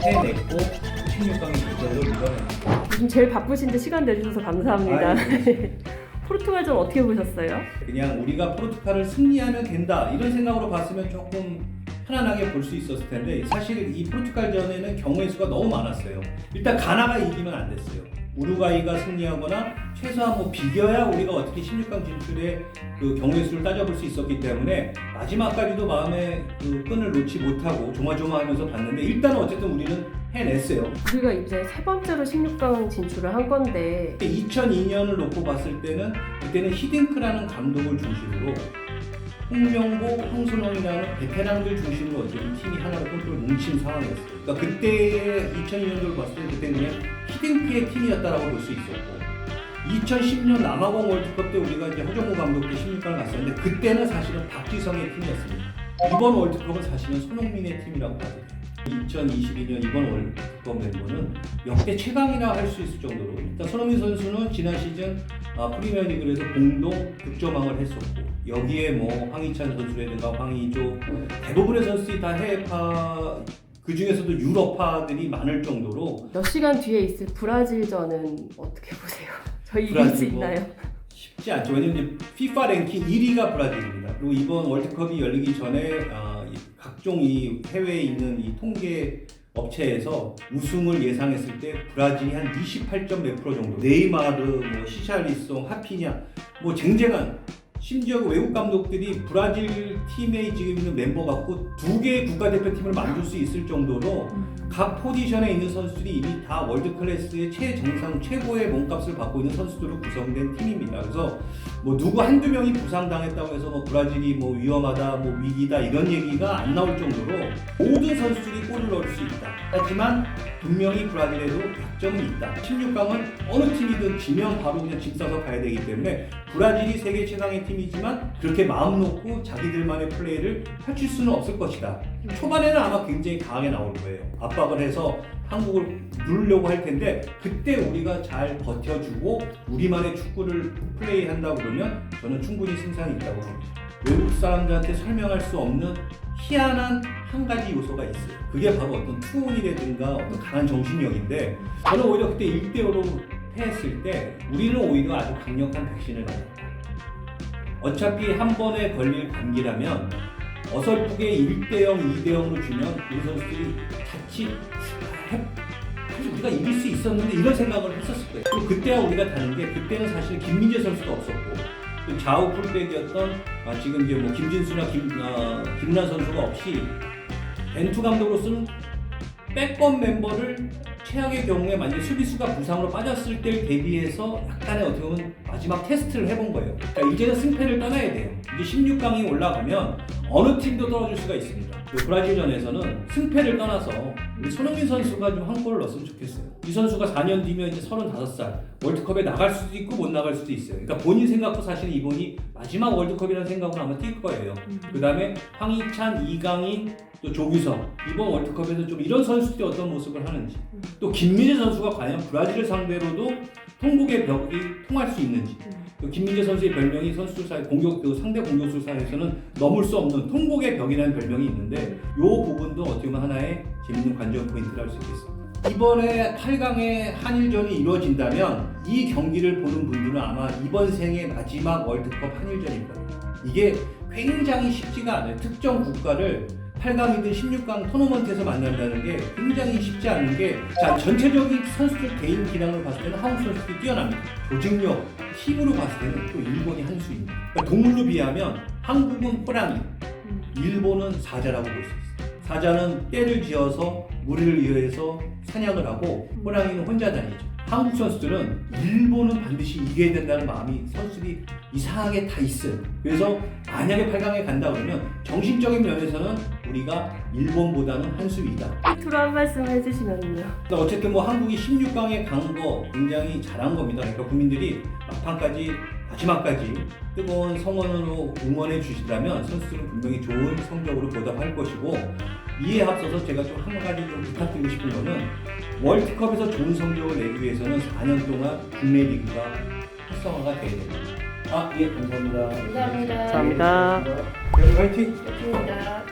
해냈고 16강의 기적을 이뤄냈습니다. 요즘 제일 바쁘신데 시간 내주셔서 감사합니다. 포르투갈전 어떻게 보셨어요? 그냥 우리가 포르투갈을 승리하면 된다 이런 생각으로 봤으면 조금 편안하게 볼 수 있었을 텐데 사실 이 포르투갈전에는 경우의 수가 너무 많았어요. 일단 가나가 이기면 안 됐어요. 우루과이가 승리하거나 최소한 뭐 비겨야 우리가 어떻게 16강 진출의 그 경우의 수를 따져볼 수 있었기 때문에 마지막까지도 마음의 그 끈을 놓지 못하고 조마조마하면서 봤는데 일단 어쨌든 우리는 해냈어요. 우리가 이제 세 번째로 16강 진출을 한 건데 2002년을 놓고 봤을 때는 그때는 히딩크라는 감독을 중심으로 홍명보, 황순홍이라는 베테랑들 중심으로 어쨌든 팀이 하나로 똘똘 뭉친 상황이었어요. 그러니까 그때 2002년도를 봤을 때 그때는 그냥 히딩크의 팀이었다라고 볼 수 있었고 2010년 남아공 월드컵 때 우리가 이제 허정무 감독 때 16강을 갔었는데 그때는 사실은 박지성의 팀이었습니다. 이번 월드컵은 사실은 손흥민의 팀이라고 봐야 돼요. 2022년 이번 월드컵 멤버는 역대 최강이라 할 수 있을 정도로 일단 손흥민 선수는 지난 시즌 프리미어리그에서 공동 득점왕을 했었고 여기에 뭐 황희찬 선수라든가 황의조 대부분의 선수들이 다 해외파 그 중에서도 유럽파들이 많을 정도로 몇 시간 뒤에 있을 브라질전은 어떻게 보세요? 저희 이길 수 있나요? 쉽지 않죠. 왜냐면 이제 FIFA 랭킹 1위가 브라질입니다. 그리고 이번 월드컵이 열리기 전에 각종 이 해외에 있는 이 통계 업체에서 우승을 예상했을 때 브라질이 한 28점 몇 프로 정도 네이마르, 뭐 시샬리송, 하피냐 뭐 쟁쟁한 심지어 그 외국 감독들이 브라질 팀에 지금 있는 멤버 갖고 두 개의 국가대표팀을 만들 수 있을 정도로 각 포지션에 있는 선수들이 이미 다 월드 클래스의 최정상 최고의 몸값을 받고 있는 선수들로 구성된 팀입니다. 그래서 뭐 누구 한두 명이 부상당했다고 해서 뭐 브라질이 뭐 위험하다, 뭐 위기다 이런 얘기가 안 나올 정도로 모든 선수들이 골을 넣을 수 있다. 하지만 분명히 브라질에도 약점은 있다. 16강은 어느 팀이든 지면 바로 그냥 집 싸서 가야 되기 때문에 브라질이 세계 최강의 팀이지만 그렇게 마음 놓고 자기들만의 플레이를 펼칠 수는 없을 것이다. 초반에는 아마 굉장히 강하게 나올 거예요. 압박을 해서 한국을 누르려고 할 텐데 그때 우리가 잘 버텨주고 우리만의 축구를 플레이한다 그러면 저는 충분히 승산이 있다고 봅니다. 외국 사람들한테 설명할 수 없는 희한한 한 가지 요소가 있어요. 그게 바로 어떤 투혼이라든가 어떤 강한 정신력인데 저는 오히려 그때 1대5로 패했을 때 우리는 오히려 아주 강력한 백신을 맞았다. 어차피 한 번에 걸릴 감기라면 어설프게 1대0, 2대0으로 주면 우리 선수들이 자칫 우리가 이길 수 있었는데 이런 생각을 했었을 거예요. 그리고 그때와 우리가 다른 게 그때는 사실 김민재 선수도 없었고 또 좌우 풀백이었던 지금 이제 뭐 김진수나 김란 선수가 없이 벤투 감독으로서는 백업 멤버를 최악의 경우에 만약 수비수가 부상으로 빠졌을 때를 대비해서 약간의 어떻게 보면 마지막 테스트를 해본 거예요. 그러니까 이제는 승패를 떠나야 돼요. 이제 16강이 올라가면 어느 팀도 떨어질 수가 있습니다. 그 브라질전에서는 승패를 떠나서 우리 손흥민 선수가 좀 한 골을 넣었으면 좋겠어요. 이 선수가 4년 뒤면 이제 35살 월드컵에 나갈 수도 있고 못 나갈 수도 있어요. 그러니까 본인 생각도 사실 이번이 마지막 월드컵이라는 생각은 아마 뛸 거예요. 그 다음에 황희찬, 이강인, 또 조규성 이번 월드컵에서 좀 이런 선수들이 어떤 모습을 하는지 또 김민재 선수가 과연 브라질을 상대로도 통곡의 벽이 통할 수 있는지 또 김민재 선수의 별명이 선수들 사이 상대 공격수 사이에서는 넘을 수 없는 통곡의 벽이라는 별명이 있는데 이 부분도 어떻게 보면 하나의 재밌는 관전 포인트를 할 수 있겠습니다. 이번에 8강의 한일전이 이루어진다면 이 경기를 보는 분들은 아마 이번 생의 마지막 월드컵 한일전일 거예요. 이게 굉장히 쉽지가 않아요. 특정 국가를 8강이든 16강 토너먼트에서 만난다는 게 굉장히 쉽지 않은 게 전체적인 선수들 개인 기량을 봤을 때는 한국 선수들이 뛰어납니다. 조직력, 팀으로 봤을 때는 또 일본이 한 수입니다. 그러니까 동물로 비하면 한국은 호랑이, 일본은 사자라고 볼 수 있어요. 사자는 떼를 지어서 무리를 위해서 사냥을 하고 호랑이는 혼자 다니죠. 한국 선수들은 일본은 반드시 이겨야 된다는 마음이 선수들이 이상하게 다 있어요. 그래서 만약에 8강에 간다 그러면 정신적인 면에서는 우리가 일본보다는 한 수 위다. 끝으로 한 말씀 해주시면요. 어쨌든 뭐 한국이 16강에 간 거 굉장히 잘한 겁니다. 그러니까 국민들이 막판까지 마지막까지 뜨거운 성원으로 응원해 주시다면 선수들은 분명히 좋은 성적으로 보답할 것이고 이에 앞서서 제가 좀 한 가지 좀 부탁드리고 싶은 거는 월드컵에서 좋은 성적을 내기 위해서는 4년 동안 국내 리그가 활성화가 돼야 됩니다. 예, 감사합니다. 감사합니다. 여러분 화이팅! 감사합니다.